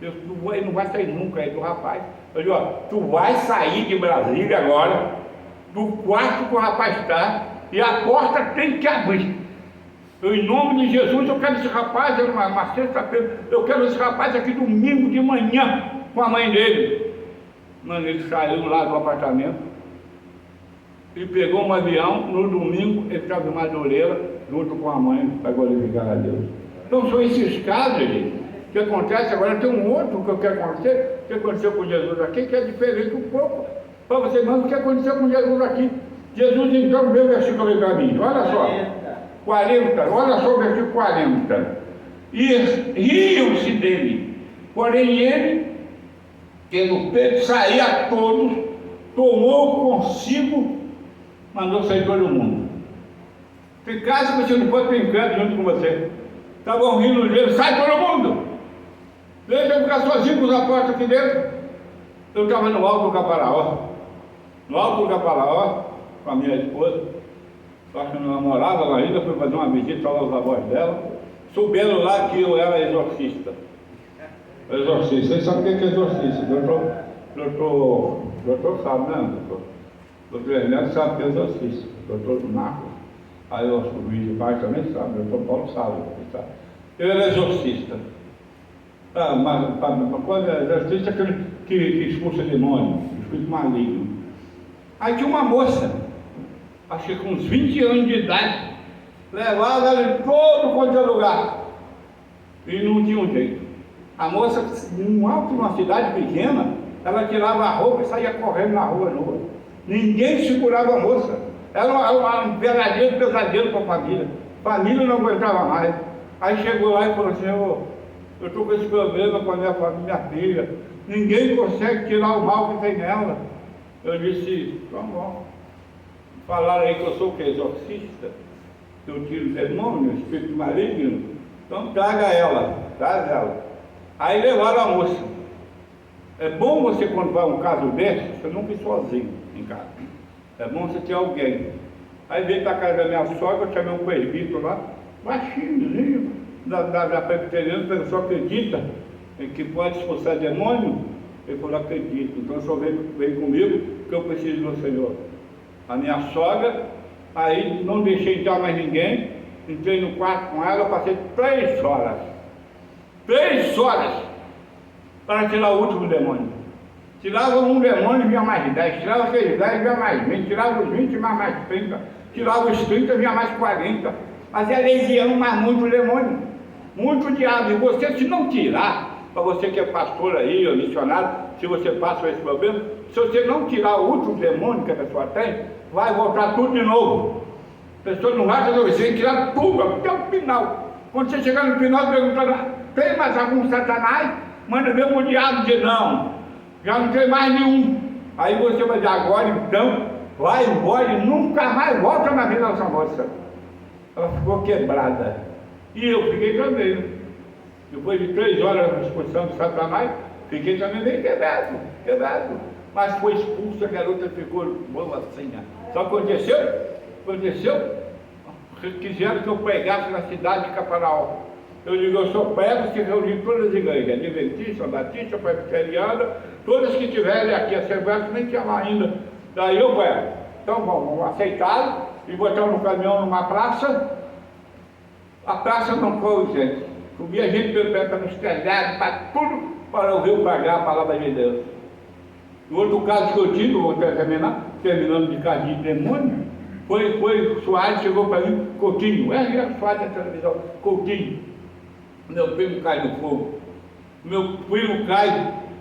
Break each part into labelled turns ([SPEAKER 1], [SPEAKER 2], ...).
[SPEAKER 1] Ele não vai sair nunca aí do rapaz. Eu digo, ó, tu vai sair de Brasília agora, do quarto que o rapaz está, e a porta tem que abrir. Em nome de Jesus, eu quero esse rapaz, uma sexta-feira, eu quero esse rapaz aqui domingo de manhã com a mãe dele. Mano, ele saiu lá do apartamento e pegou um avião. No domingo ele estava em Madureira junto com a mãe para glorificar a Deus. Então são esses casos, gente, que acontece. Agora tem um outro que eu quero conhecer, que aconteceu com Jesus aqui, que é diferente um pouco para você, mas o que aconteceu com Jesus aqui. Jesus então veio o versículo ali para mim, olha só, 40, olha só o versículo 40. E riam-se dele, porém ele, tendo feito sair a todos, tomou consigo, mandou sair todo mundo. Tem casa que você não pode ter encanto junto com você. Estavam rindo dele, sai todo mundo! Deixa eu ficar sozinho com os apóstolos aqui dentro. Eu estava no alto do Caparaó. No alto do Caparaó, com a minha esposa. Só que eu não namorava ela ainda, fui fazer uma visita aos avós dela. Souberam lá que eu era exorcista. Exorcista, vocês sabem o que é exorcista? Doutor sabe, né, doutor? Doutor Ernesto sabe o que é exorcista. Doutor Marcos, aí o Luiz de Paz também sabe, doutor Paulo sabe. Eu era exorcista. Mas quando é exorcista, é aquele que expulsa demônio, espírito maligno. Aí tinha uma moça, acho que com uns 20 anos de idade, levava ela em todo quanto é lugar. E não tinha um jeito. A moça, num alto, numa cidade pequena, ela tirava a roupa e saía correndo na rua nua. Ninguém segurava a moça. Era um verdadeiro pesadelo para a família. A família não aguentava mais. Aí chegou lá e falou assim, eu estou com esse problema com a minha família, minha filha. Ninguém consegue tirar o mal que tem nela. Eu disse, então bom. Falaram aí que eu sou o quê? Exorcista? Que eu tiro demônio, espírito maligno. Então traga ela, traz ela. Aí levaram a moça. É bom você, quando vai a um caso desse, você não ir sozinho em casa. É bom você ter alguém. Aí veio para a casa da minha sogra, eu chamei um presbítero lá, baixinhozinho, da presbiteriana, ele só acredita que pode expulsar demônio. Ele falou, acredito. Então o senhor veio comigo, que eu preciso do Senhor. A minha sogra, aí não deixei entrar mais ninguém, entrei no quarto com ela, passei 3 horas. 3 horas para tirar o último demônio. Tirava um demônio, vinha mais 10, tirava aqueles 10, vinha mais 20, tirava os 20, vinha mais 30, tirava os 30, vinha mais 40. Mas é legião, mas muito demônio, muito diabo. E você, se não tirar, para você que é pastor aí, ou missionário, se você passa por esse problema, se você não tirar o último demônio que a pessoa tem, vai voltar tudo de novo. A pessoa não vai resolver, você tem que tirar tudo até o final. Quando você chegar no final, perguntando, tem mais algum satanás? Manda ver um diabo dizer não, já não tem mais nenhum. Aí você vai dizer, agora então, vai embora e nunca mais volta na vida dessa moça. Ela ficou quebrada. E eu fiquei também. Depois de 3 horas de expulsão de Satanás, fiquei também bem quebrado. Mas foi expulso, a garota ficou boa assim. Só aconteceu? Quiseram que eu pregasse na cidade de Caparaó. Eu digo, eu só prego se reunir todas as igrejas, adventista, batista, presbiteriana, todas que tiverem aqui, a Assembleia nem tinha lá ainda. Daí eu prego. Então vamos aceitá-lo e botar no caminhão numa praça. A praça não foi, gente. Subia gente pelo pé nos telhados, para tudo, para ouvir pregar a palavra de Deus. O outro caso que eu tive, vou terminar, terminando de caso de demônio, foi Soares, chegou para mim, Coutinho, Soares da televisão, Coutinho. Meu primo cai no fogo, meu primo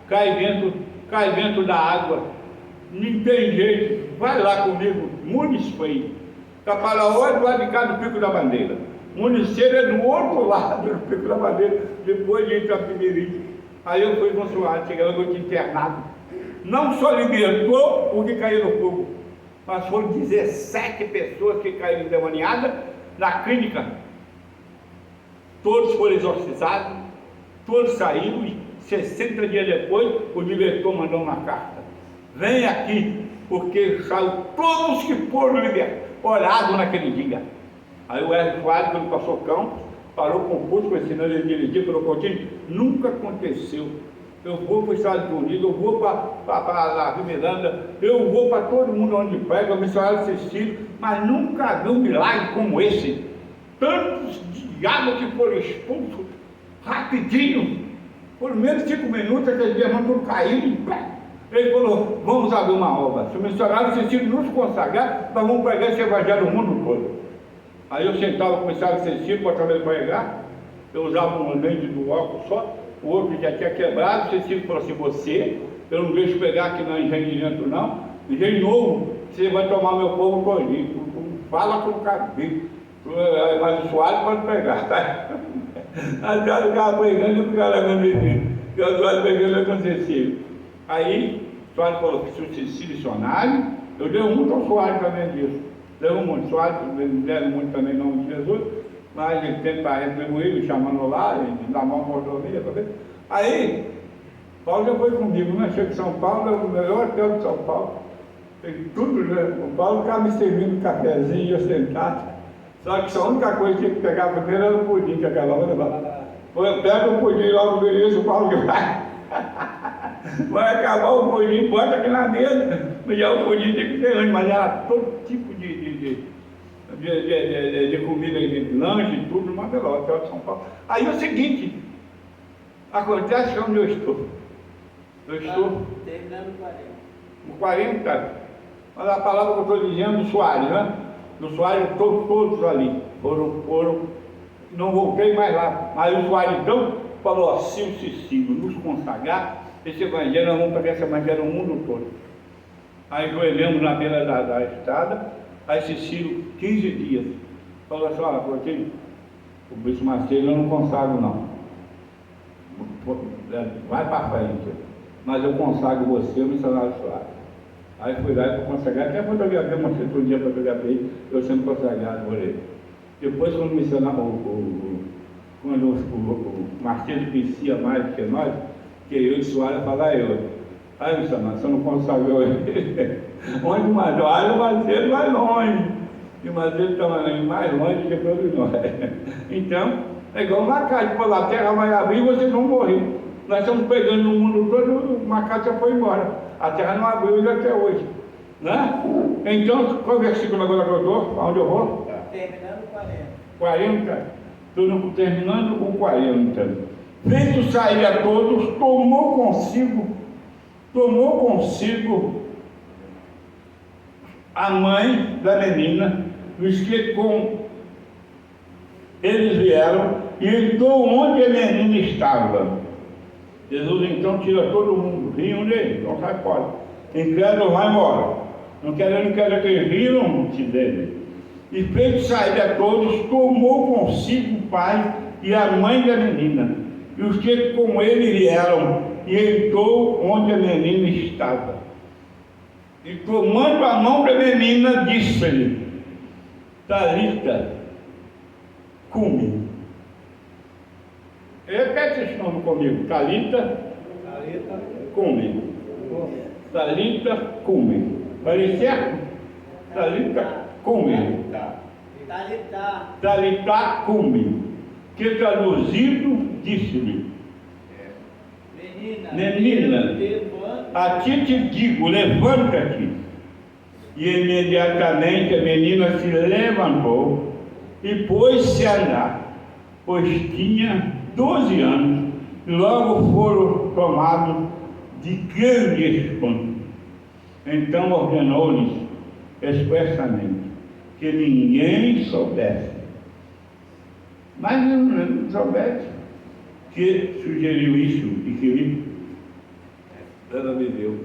[SPEAKER 1] cai dentro da água, não tem jeito, vai lá comigo, Muniz foi, Caparaó é do lado de cá do Pico da Bandeira, Municeiro é do outro lado do Pico da Bandeira, depois de Itapemirim. Aí eu fui com o Soares, cheguei lá, eu tinha internado, não só libertou o que caiu no fogo, mas foram 17 pessoas que caíram endemoniadas na clínica. Todos foram exorcizados, todos saíram e 60 dias depois o diretor mandou uma carta. Vem aqui, porque saiu todos que foram libertos, orados naquele dia. Aí o Hélio Soares, quando passou Campos, parou com o Fusca, ensinando ele a dirigir pelo Coutinho, nunca aconteceu. Eu vou para os Estados Unidos, eu vou para a Rio Miranda, eu vou para todo mundo onde prega, o missionário Cecílio, mas nunca vi um milagre como esse. Tantos diabos que foram expulsos, rapidinho, por menos de 5 minutos, aqueles diamante tudo caíram, ele falou, vamos abrir uma obra. Se o missionário Cecílio nos consagrar, nós vamos pregar esse evangelho no mundo todo. Aí eu sentava com o missionário Cecílio para também pregar, eu usava um lente do óculos só, o outro já tinha quebrado, o Cecílio falou assim, eu não deixo pegar aqui na engenho de dentro não, engenho novo, você vai tomar meu povo todinho, fala com o cabelo, mas o Soares pode pegar, tá? Aí o cara ficava pregando e o cara não me viu, e o Soares pegando com o Cecílio. Aí o Soares falou que se o Cecílio missionário, eu dei muito ao Soares também disso, deu muito, o Soares deram muito também em nome de Jesus, mas ele tenta retribuir, me chamando lá, e dá mão mordomia também. Aí, Paulo já foi comigo, né? Chego em São Paulo, é o melhor hotel de São Paulo. Tem tudo, né? O Paulo ficava me servindo um cafezinho e eu sentado. Só que a única coisa que tinha que pegar primeiro era o pudim que acabava de levar. Eu pego o pudim logo no início, o Paulo que vai acabar o pudim, bota aqui na mesa. Mas já o pudim tem que ser antes, mas era todo tipo de comida, de lanche e tudo, mas pelo hotel de São Paulo. Aí é o seguinte, acontece onde eu estou. Eu estou
[SPEAKER 2] terminando
[SPEAKER 1] o 40, mas a palavra que eu estou dizendo do Soares, né? Do Soares, todos ali foram, não voltei mais lá. Mas o Soares então falou assim, o Cecílio nos consagrar, esse evangelho, nós vamos pegar esse evangelho no mundo todo. Aí joelhamos na beira da estrada. Aí Cecílio, 15 dias, falou assim, olha, porque o bicho Macedo eu não consagro não. Vai para frente, mas eu consagro você, o missionário Soares. Aí fui lá e consagrar, até fotografia, mostrei outro dia para fotografia, eu sendo consagrado por ele. Depois quando o missionário, quando o Marcelo conhecia mais do que nós, que eu e o Soares falar eu. Aí missionário, você não consagrou ele. Onde o Macedo vai longe, e o Macedo está mais longe que todos nós. Então, é igual uma casa, depois a terra vai abrir e vocês vão morrer. Nós estamos pegando no mundo todo, uma casa já foi embora. A terra não abriu até hoje. Né? Então, qual versículo agora que eu estou? Aonde eu vou?
[SPEAKER 2] Terminando
[SPEAKER 1] 40. Estou terminando com 40. Feito sair a todos, tomou consigo a mãe da menina, os que com eles vieram, e entrou onde a menina estava. Jesus então tira todo mundo, riam dele, então sai fora. Incrédulo, vai embora. Não quero que eles riam-se dele. E fez sair a todos, tomou consigo o pai e a mãe da menina, e os que com ele vieram, e entrou onde a menina estava. E tomando a mão da menina, disse-lhe, Talita, cumi. Repete esse nome comigo, Talita, cumi. Talita, cumi. Falei certo? Talita, cumi. Talita, cumi. Que traduzido, disse-lhe, menina, a ti te digo, levanta-te. E imediatamente a menina se levantou e pôs-se a andar, pois tinha 12 anos, e logo foram tomados de grande espanto. Então ordenou-lhes expressamente que ninguém soubesse, mas não soubesse, que sugeriu isso e que ela viveu.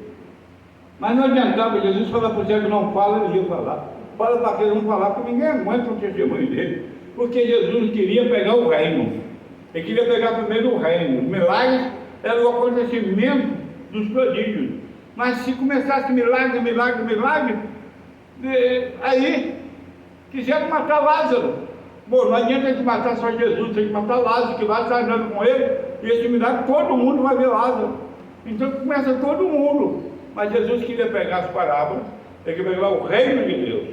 [SPEAKER 1] Mas não adiantava Jesus falar para o cego, não fala, ele ia falar. Fala para aquele não falar, porque ninguém aguenta o testemunho dele. Porque Jesus queria pegar o reino. Ele queria pegar primeiro o reino. Os milagres eram o acontecimento dos prodígios. Mas se começasse milagre, aí quiseram matar Lázaro. Bom, não adianta a gente matar só Jesus, tem que matar Lázaro, que Lázaro está andando com ele, e esse milagre todo mundo vai ver Lázaro. Então começa todo mundo. Mas Jesus queria pegar as parábolas, ele queria pegar o reino de Deus.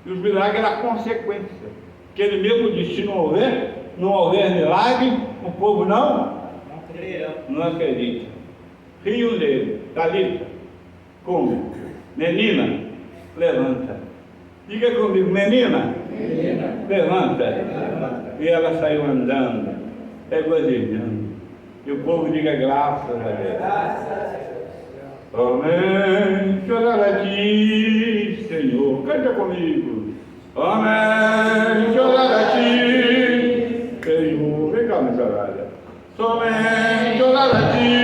[SPEAKER 1] E os milagres eram a consequência. Que ele mesmo disse, se não houver não houver milagre, o povo não acredita. Rio dele, Talita, como? Menina, levanta. Diga comigo, menina, levanta. E ela saiu andando, regozijando. E o povo diga graças a Deus. Amém. Chorar a ti, Senhor. Canta comigo. Amém. Chorar a ti, Senhor. Vem cá, minha chorada. Somente chorar a ti.